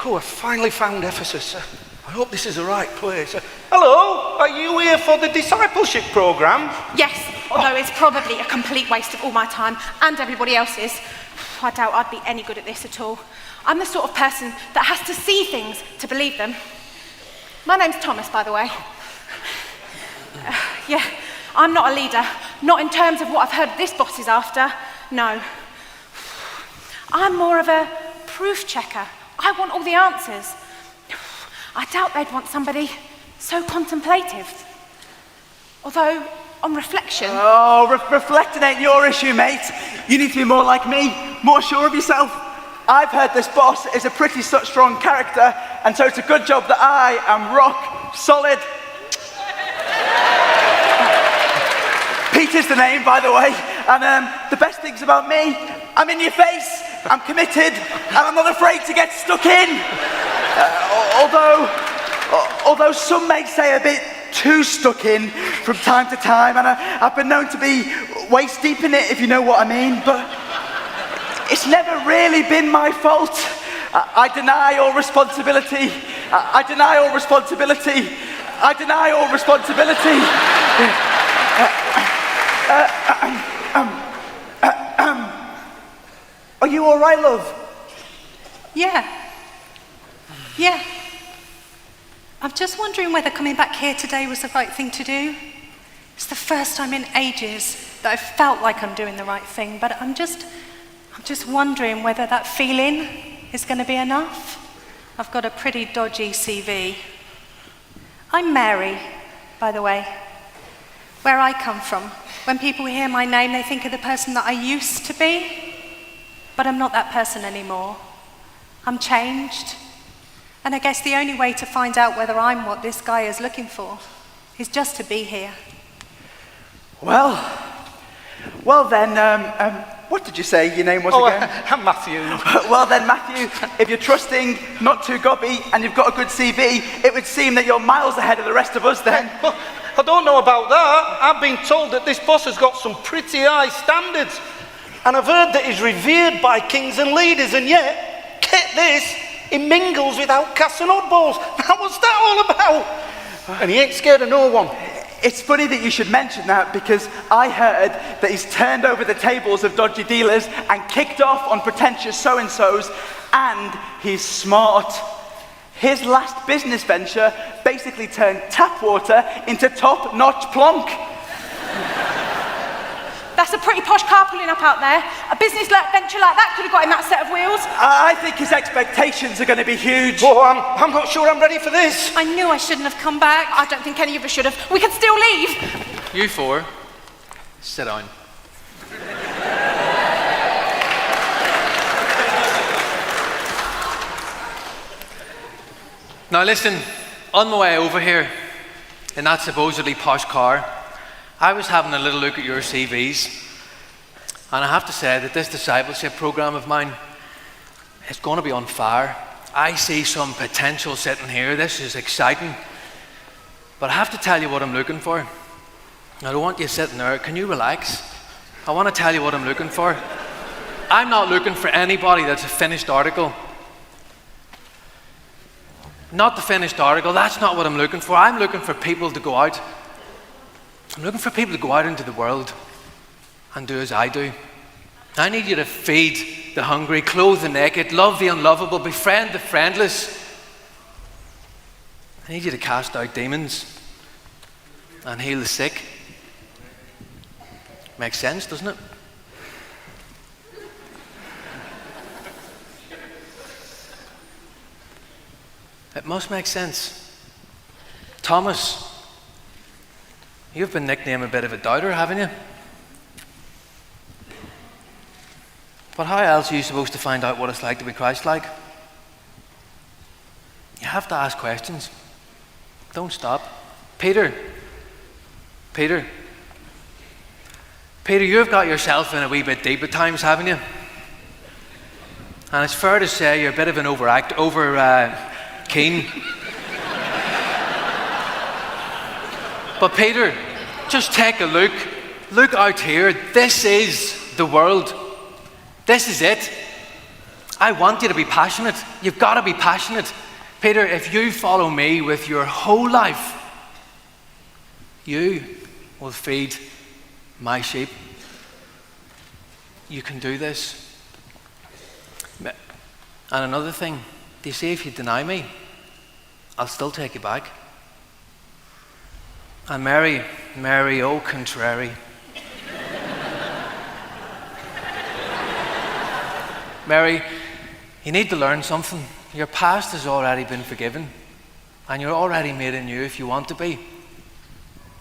Oh, I finally found Ephesus. I hope this is the right place. Hello, are you here for the discipleship program? Yes, although it's probably a complete waste of all my time and everybody else's. I doubt I'd be any good at this at all. I'm the sort of person that has to see things to believe them. My name's Thomas, by the way. Yeah, I'm not a leader. Not in terms of what I've heard this boss is after. No. I'm more of a proof checker. I want all the answers. I doubt they'd want somebody so contemplative. Although, on reflection... Oh, reflecting ain't your issue, mate. You need to be more like me, more sure of yourself. I've heard this boss is a pretty strong character, and so it's a good job that I am rock solid. Peter's the name, by the way, and the best things about me, I'm in your face, I'm committed, and I'm not afraid to get stuck in. Although some may say a bit too stuck in from time to time, and I've been known to be waist deep in it, if you know what I mean, but it's never really been my fault. I deny all responsibility. I deny all responsibility. I deny all responsibility. Are you all right, love? Yeah. I'm just wondering whether coming back here today was the right thing to do. It's the first time in ages that I've felt like I'm doing the right thing, but I'm just wondering whether that feeling is going to be enough. I've got a pretty dodgy CV. I'm Mary, by the way. Where I come from, when people hear my name, they think of the person that I used to be, but I'm not that person anymore. I'm changed. And I guess the only way to find out whether I'm what this guy is looking for is just to be here. Well then, what did you say your name was again? I'm Matthew. Well then, Matthew, if you're trusting, not too gobby, and you've got a good CV, it would seem that you're miles ahead of the rest of us then. Well, I don't know about that. I've been told that this boss has got some pretty high standards. And I've heard that he's revered by kings and leaders, and yet, get this, he mingles with outcasts and oddballs. Now, what's that all about? And he ain't scared of no one. It's funny that you should mention that, because I heard that he's turned over the tables of dodgy dealers and kicked off on pretentious so-and-sos, and he's smart. His last business venture basically turned tap water into top-notch plonk. That's a pretty posh car pulling up out there. A business venture like that could have got him that set of wheels. I think his expectations are going to be huge. Oh, I'm not sure I'm ready for this. I knew I shouldn't have come back. I don't think any of us should have. We could still leave. You four, sit down. Now listen, on my way over here, in that supposedly posh car, I was having a little look at your CVs, and I have to say that this discipleship program of mine is going to be on fire. I see some potential sitting here. This is exciting. But I have to tell you what I'm looking for. I don't want you sitting there. Can you relax? I want to tell you what I'm looking for. I'm not looking for anybody that's a finished article. Not the finished article. That's not what I'm looking for. I'm looking for people to go out. I'm looking for people to go out into the world and do as I do. I need you to feed the hungry, clothe the naked, love the unlovable, befriend the friendless. I need you to cast out demons and heal the sick. Makes sense, doesn't it? It must make sense. Thomas, you've been nicknamed a bit of a doubter, haven't you? But how else are you supposed to find out what it's like to be Christ-like? You have to ask questions. Don't stop. Peter, you've got yourself in a wee bit deep at times, haven't you? And it's fair to say you're a bit of an keen. But Peter, just take a look. Look out here. This is the world. This is it. I want you to be passionate. You've got to be passionate. Peter, if you follow me with your whole life, you will feed my sheep. You can do this. And another thing, do you see, if you deny me, I'll still take you back. And Mary, au contrary. Mary, you need to learn something. Your past has already been forgiven, and you're already made anew if you want to be.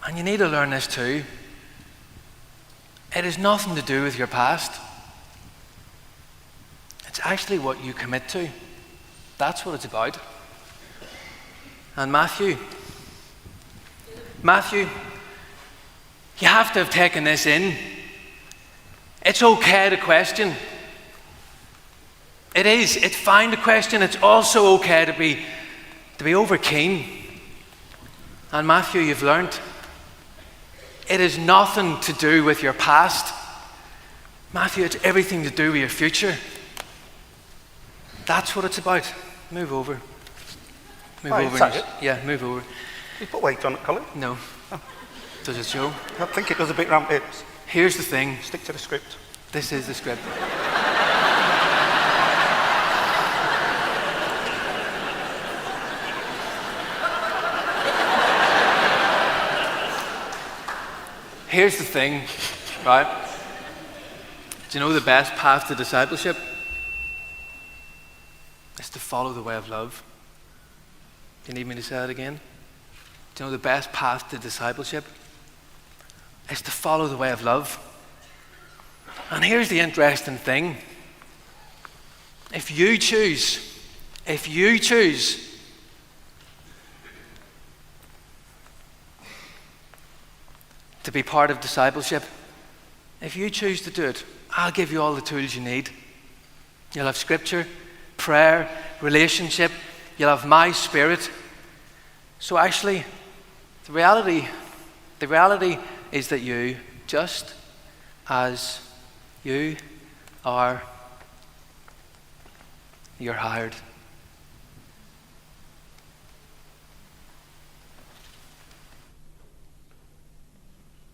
And you need to learn this too. It has nothing to do with your past. It's actually what you commit to. That's what it's about. And Matthew, you have to have taken this in. It's okay to question. It is. It's fine to question. It's also okay to be over keen. And Matthew, you've learned it is nothing to do with your past. Matthew, it's everything to do with your future. That's what it's about. Move over. Move over. Is that it? Yeah, move over. You put weight on it, Colin? No. Does it show? I think it does a bit round hips. Here's the thing. Stick to the script. This is the script. Here's the thing, right? Do you know the best path to discipleship? It's to follow the way of love. Do you need me to say that again? Do you know the best path to discipleship? It's to follow the way of love. And here's the interesting thing. If you choose to be part of discipleship, if you choose to do it, I'll give you all the tools you need. You'll have scripture, prayer, relationship. You'll have my spirit. So actually, the reality is that you, just as you are, you're hired.